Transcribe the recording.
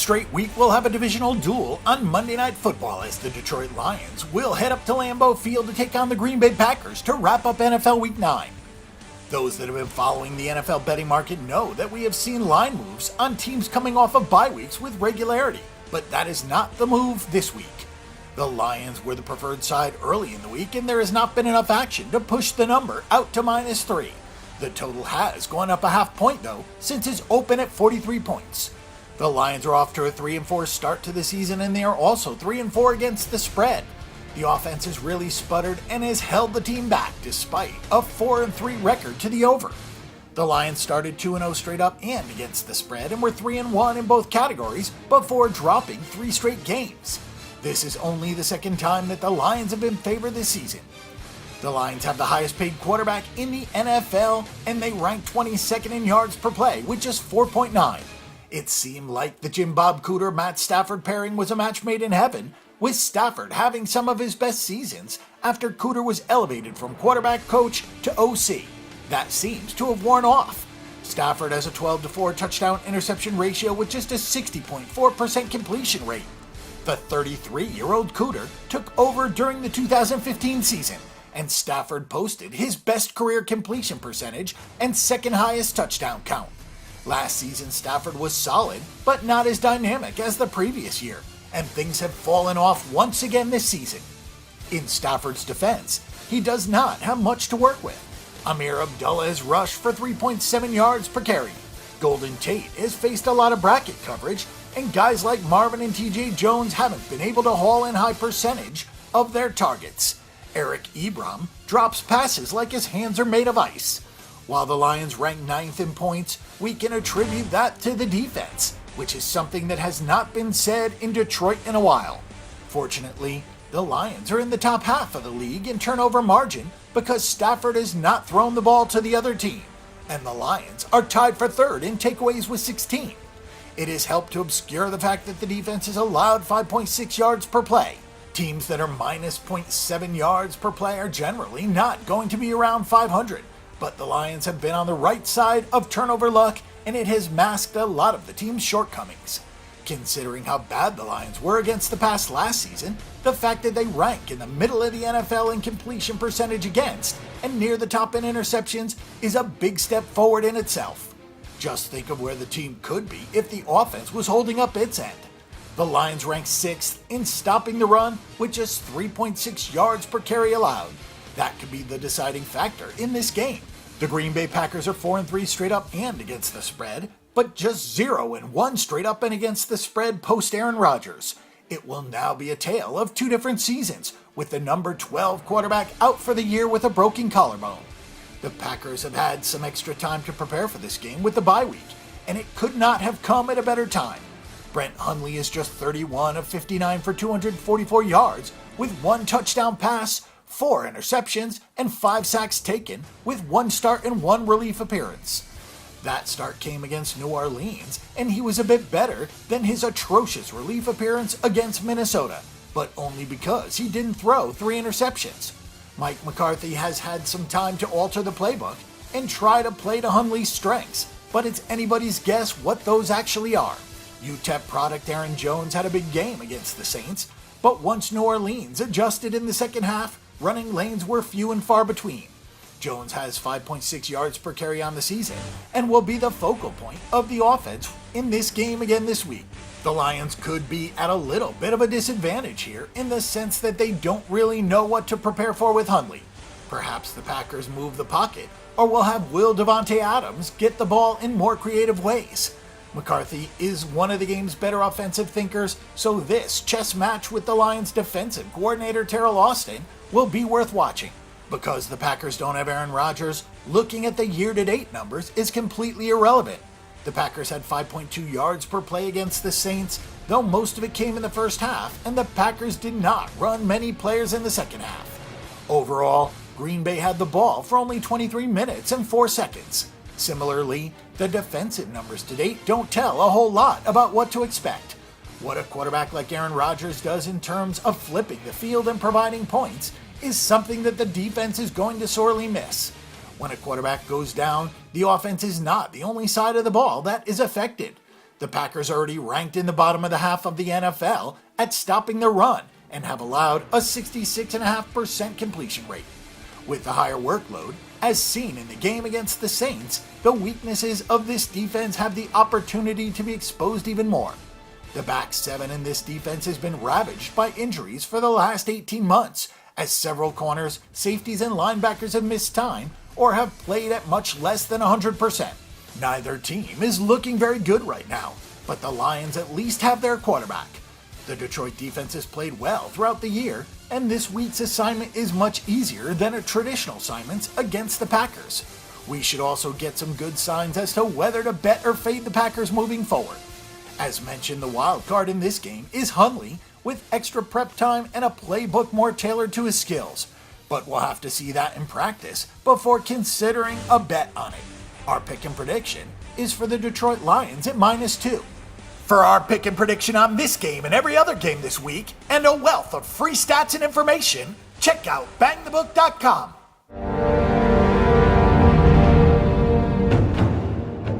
straight week, we'll have a divisional duel on Monday Night Football as the Detroit Lions will head up to Lambeau Field to take on the Green Bay Packers to wrap up NFL Week 9. Those that have been following the NFL betting market know that we have seen line moves on teams coming off of bye weeks with regularity, but that is not the move this week. The Lions were the preferred side early in the week, and there has not been enough action to push the number out to -3. The total has gone up a half point, though, since it's open at 43 points. The Lions are off to a 3-4 start to the season, and they are also 3-4 against the spread. The offense has really sputtered and has held the team back despite a 4-3 record to the over. The Lions started 2-0 straight up and against the spread and were 3-1 in both categories before dropping 3 straight games. This is only the second time that the Lions have been favored this season. The Lions have the highest paid quarterback in the NFL, and they rank 22nd in yards per play with just 4.9. It seemed like the Jim Bob Cooter Matt Stafford pairing was a match made in heaven, with Stafford having some of his best seasons after Cooter was elevated from quarterback coach to OC. That seems to have worn off. Stafford has a 12-4 touchdown interception ratio with just a 60.4% completion rate. The 33-year-old Cooter took over during the 2015 season, and Stafford posted his best career completion percentage and second highest touchdown count. Last season, Stafford was solid, but not as dynamic as the previous year, and things have fallen off once again this season. In Stafford's defense, he does not have much to work with. Amir Abdullah has rushed for 3.7 yards per carry. Golden Tate has faced a lot of bracket coverage, and guys like Marvin and TJ Jones haven't been able to haul in high percentage of their targets. Eric Ebram drops passes like his hands are made of ice. While the Lions rank 9th in points, we can attribute that to the defense, which is something that has not been said in Detroit in a while. Fortunately, the Lions are in the top half of the league in turnover margin because Stafford has not thrown the ball to the other team, and the Lions are tied for 3rd in takeaways with 16. It has helped to obscure the fact that the defense has allowed 5.6 yards per play. Teams that are minus 0.7 yards per play are generally not going to be around 500, but the Lions have been on the right side of turnover luck, and it has masked a lot of the team's shortcomings. Considering how bad the Lions were against the pass last season, the fact that they rank in the middle of the NFL in completion percentage against and near the top in interceptions is a big step forward in itself. Just think of where the team could be if the offense was holding up its end. The Lions rank 6th in stopping the run with just 3.6 yards per carry allowed. That could be the deciding factor in this game. The Green Bay Packers are 4-3 straight up and against the spread, but just 0-1 straight up and against the spread post Aaron Rodgers. It will now be a tale of 2 different seasons, with the number 12 quarterback out for the year with a broken collarbone. The Packers have had some extra time to prepare for this game with the bye week, and it could not have come at a better time. Brent Hundley is just 31 of 59 for 244 yards, with 1 touchdown pass, 4 interceptions, and 5 sacks taken, with 1 start and 1 relief appearance. That start came against New Orleans, and he was a bit better than his atrocious relief appearance against Minnesota, but only because he didn't throw 3 interceptions. Mike McCarthy has had some time to alter the playbook and try to play to Hundley's strengths, but it's anybody's guess what those actually are. UTEP product Aaron Jones had a big game against the Saints, but once New Orleans adjusted in the second half, running lanes were few and far between. Jones has 5.6 yards per carry on the season and will be the focal point of the offense in this game again this week. The Lions could be at a little bit of a disadvantage here in the sense that they don't really know what to prepare for with Hundley. Perhaps the Packers move the pocket, or will have Will Devontae Adams get the ball in more creative ways. McCarthy is one of the game's better offensive thinkers, so this chess match with the Lions' defensive coordinator Terrell Austin will be worth watching. Because the Packers don't have Aaron Rodgers, looking at the year-to-date numbers is completely irrelevant. The Packers had 5.2 yards per play against the Saints, though most of it came in the first half, and the Packers did not run many players in the second half. Overall, Green Bay had the ball for only 23 minutes and 4 seconds. Similarly, the defensive numbers to date don't tell a whole lot about what to expect. What a quarterback like Aaron Rodgers does in terms of flipping the field and providing points is something that the defense is going to sorely miss. When a quarterback goes down, the offense is not the only side of the ball that is affected. The Packers are already ranked in the bottom of the half of the NFL at stopping the run and have allowed a 66.5% completion rate. With the higher workload, as seen in the game against the Saints, the weaknesses of this defense have the opportunity to be exposed even more. The back seven in this defense has been ravaged by injuries for the last 18 months, as several corners, safeties, and linebackers have missed time or have played at much less than 100%. Neither team is looking very good right now, but the Lions at least have their quarterback. The Detroit defense has played well throughout the year, and this week's assignment is much easier than a traditional assignments against the Packers. We should also get some good signs as to whether to bet or fade the Packers moving forward. As mentioned, the wild card in this game is Hundley, with extra prep time and a playbook more tailored to his skills. But we'll have to see that in practice before considering a bet on it. Our pick and prediction is for the Detroit Lions at -2. For our pick and prediction on this game and every other game this week, and a wealth of free stats and information, check out bangthebook.com.